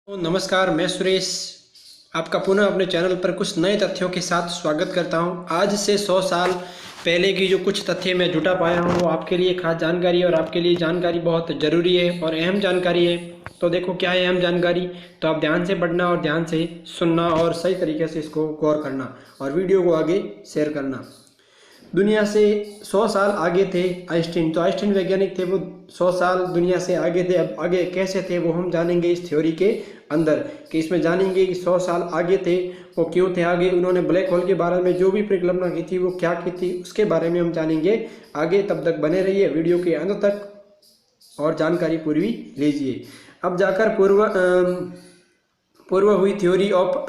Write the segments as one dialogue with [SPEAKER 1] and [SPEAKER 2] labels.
[SPEAKER 1] नमस्कार, मैं सुरेश आपका पुनः अपने चैनल पर कुछ नए तथ्यों के साथ स्वागत करता हूं। आज से 100 साल पहले की जो कुछ तथ्य मैं जुटा पाया हूं वो आपके लिए खास जानकारी है और आपके लिए जानकारी बहुत ज़रूरी है और अहम जानकारी है। तो देखो क्या है अहम जानकारी, तो आप ध्यान से पढ़ना और ध्यान से सुनना और सही तरीके से इसको गौर करना और वीडियो को आगे शेयर करना। दुनिया से 100 साल आगे थे आइंस्टीन। तो आइंस्टीन वैज्ञानिक थे, वो 100 साल दुनिया से आगे थे। अब आगे कैसे थे वो हम जानेंगे इस थ्योरी के अंदर, कि इसमें जानेंगे कि 100 साल आगे थे वो क्यों थे आगे, उन्होंने ब्लैक होल के बारे में जो भी परिकल्पना की थी वो क्या की थी उसके बारे में हम जानेंगे आगे। तब तक बने रहिए वीडियो के अंत तक और जानकारी पूरी लीजिए। अब जाकर पूर्व हुई थ्योरी ऑफ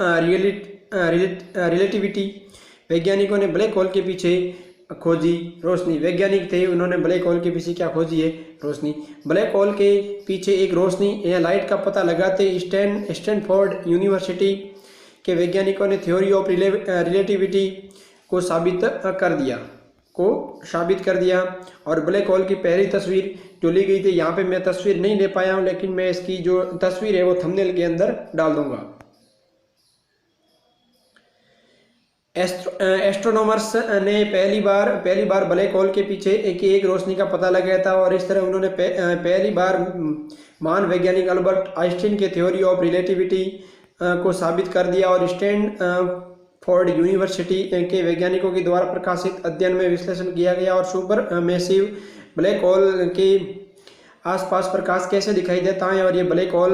[SPEAKER 1] रिलेटिविटी। वैज्ञानिकों ने ब्लैक होल के पीछे खोजी रोशनी। वैज्ञानिक थे, उन्होंने ब्लैक होल के पीछे क्या खोजी है? रोशनी। ब्लैक होल के पीछे एक रोशनी या लाइट का पता लगाते स्टैनफोर्ड यूनिवर्सिटी के वैज्ञानिकों ने थ्योरी ऑफ रिलेटिविटी को साबित कर दिया और ब्लैक होल की पहली तस्वीर जो ली गई थी, यहाँ पे मैं तस्वीर नहीं ले पाया हूँ लेकिन मैं इसकी जो तस्वीर है वो थंबनेल के अंदर डाल दूंगा। एस्ट्रोनॉमर्स ने पहली बार ब्लैक होल के पीछे एक रोशनी का पता लगाया था और इस तरह उन्होंने पहली बार महान वैज्ञानिक अल्बर्ट आइंस्टीन के थ्योरी ऑफ रिलेटिविटी को साबित कर दिया और स्टैनफोर्ड यूनिवर्सिटी के वैज्ञानिकों के द्वारा प्रकाशित अध्ययन में विश्लेषण किया गया और सुपर मैसिव ब्लैक होल के आसपास प्रकाश कैसे दिखाई देता है और ये ब्लैक होल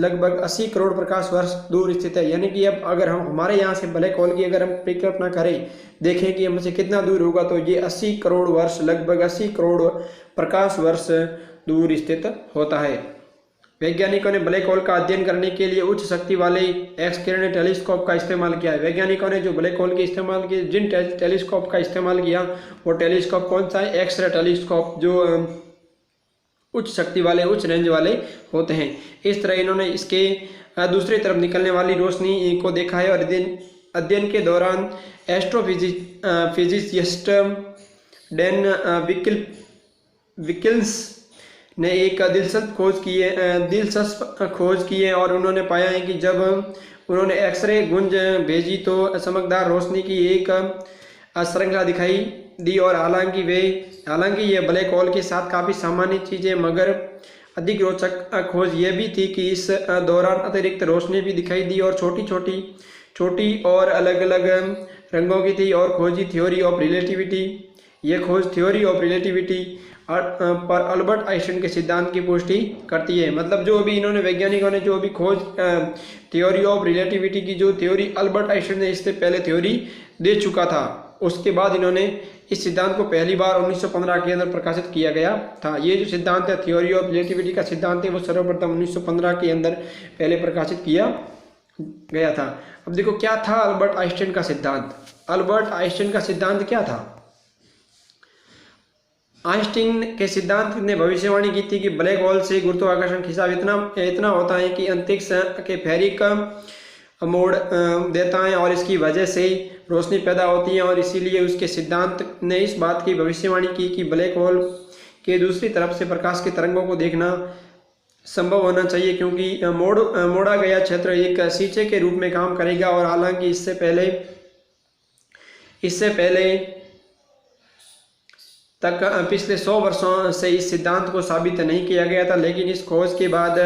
[SPEAKER 1] लगभग 80 करोड़ प्रकाश वर्ष दूर स्थित है। यानी कि अब अगर हम हमारे यहाँ से ब्लैक होल की अगर हम परिकल्पना करें, देखें कि हमसे कितना दूर होगा, तो ये 80 करोड़ वर्ष, लगभग 80 करोड़ प्रकाश वर्ष दूर स्थित होता है। वैज्ञानिकों ने ब्लैक होल का अध्ययन करने के लिए उच्च शक्ति वाले एक्स किरण टेलीस्कोप का इस्तेमाल किया है। वैज्ञानिकों ने जो ब्लैक होल के इस्तेमाल किए, जिन टेलीस्कोप का इस्तेमाल किया वो टेलीस्कोप कौन सा है? एक्सरे टेलीस्कोप, जो उच्च शक्ति वाले, उच्च रेंज वाले होते हैं। इस तरह इन्होंने इसके दूसरी तरफ निकलने वाली रोशनी को देखा है और अध्ययन के दौरान एस्ट्रोफिजिसिस्ट डैन विकिल्स ने एक दिलचस्प खोज की है और उन्होंने पाया है कि जब उन्होंने एक्सरे गुंज भेजी तो चमकदार रोशनी की एक श्रृंखला दिखाई दी और हालांकि ये ब्लैक होल के साथ काफ़ी सामान्य चीज़ें, मगर अधिक रोचक खोज ये भी थी कि इस दौरान अतिरिक्त रोशनी भी दिखाई दी और छोटी और अलग अलग रंगों की थी और खोजी थ्योरी ऑफ रिलेटिविटी। ये खोज थ्योरी ऑफ रिलेटिविटी पर अल्बर्ट आइंस्टीन के सिद्धांत की पुष्टि करती है। मतलब जो भी इन्होंने वैज्ञानिकों ने जो भी खोज थ्योरी ऑफ रिलेटिविटी की, जो थ्योरी अल्बर्ट आइंस्टीन ने इससे पहले थ्योरी दे चुका था, उसके बाद इन्होंने इस सिद्धांत को पहली बार 1915 के अंदर प्रकाशित किया गया था। ये जो सिद्धांत है थ्योरी ऑफ रिलेटिविटी का सिद्धांत है वो सर्वप्रथम 1915 के अंदर पहले प्रकाशित किया गया था। अब देखो क्या था अल्बर्ट आइंस्टीन का सिद्धांत। अल्बर्ट आइंस्टीन का सिद्धांत क्या था? आइंस्टीन के सिद्धांत ने भविष्यवाणी की थी कि ब्लैक होल से गुरुत्वाकर्षण खिंचाव इतना होता है कि अंतरिक्ष के फेरिक मोड़ देता है और इसकी वजह से रोशनी पैदा होती है और इसीलिए उसके सिद्धांत ने इस बात की भविष्यवाणी की कि ब्लैक होल के दूसरी तरफ से प्रकाश की तरंगों को देखना संभव होना चाहिए, क्योंकि मोड़ा गया क्षेत्र एक शीशे के रूप में काम करेगा। और हालांकि इससे पहले तक पिछले 100 वर्षों से इस सिद्धांत को साबित नहीं किया गया था, लेकिन इस खोज के बाद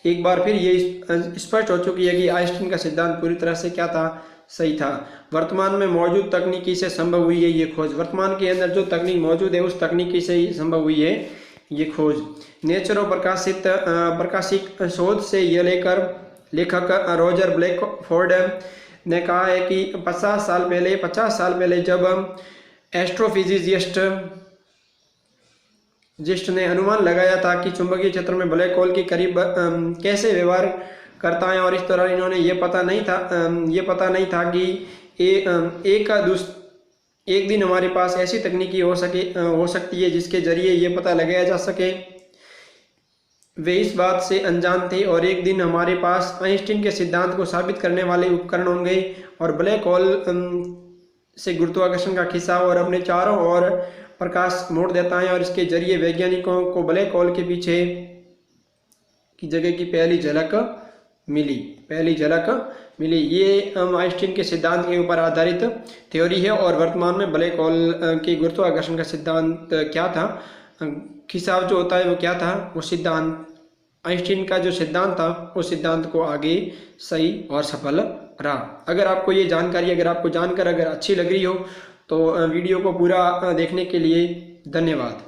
[SPEAKER 1] एक बार फिर ये स्पष्ट हो चुकी है कि आइंस्टीन का सिद्धांत पूरी तरह से क्या था? सही था। वर्तमान में मौजूद तकनीकी से संभव हुई है ये खोज। वर्तमान के अंदर जो तकनीक मौजूद है उस तकनीकी से ही संभव हुई है ये खोज। नेचर और प्रकाशित शोध से यह लेखक रॉजर ब्लैकफोर्ड ने कहा है कि 50 साल पहले जब एस्ट्रोफिजिसिस्ट ने अनुमान लगाया था कि चुंबकीय क्षेत्र में ब्लैक होल के करीब कैसे व्यवहार करता है, और इस दौरान इन्होंने ये पता नहीं था कि एक दिन हमारे पास ऐसी तकनीकी हो सकती है जिसके जरिए ये पता लगाया जा सके। वे इस बात से अनजान थे और एक दिन हमारे पास आइंस्टीन के सिद्धांत को साबित करने वाले उपकरण होंगे और ब्लैक होल से गुरुत्वाकर्षण का खिंचाव और अपने चारों ओर प्रकाश मोड़ देता है और इसके जरिए वैज्ञानिकों को ब्लैक होल के पीछे की जगह की पहली झलक मिली, पहली झलक मिली। ये आइंस्टीन के सिद्धांत के ऊपर आधारित थ्योरी है। और वर्तमान में ब्लैक होल की गुरुत्वाकर्षण का सिद्धांत क्या था, खिंचाव जो होता है वो क्या था, वो सिद्धांत आइंस्टीन का जो सिद्धांत था उस सिद्धांत को आगे सही और सफल रहा। अगर आपको ये जानकारी, अगर आपको जानकर अगर अच्छी लग रही हो तो वीडियो को पूरा देखने के लिए धन्यवाद।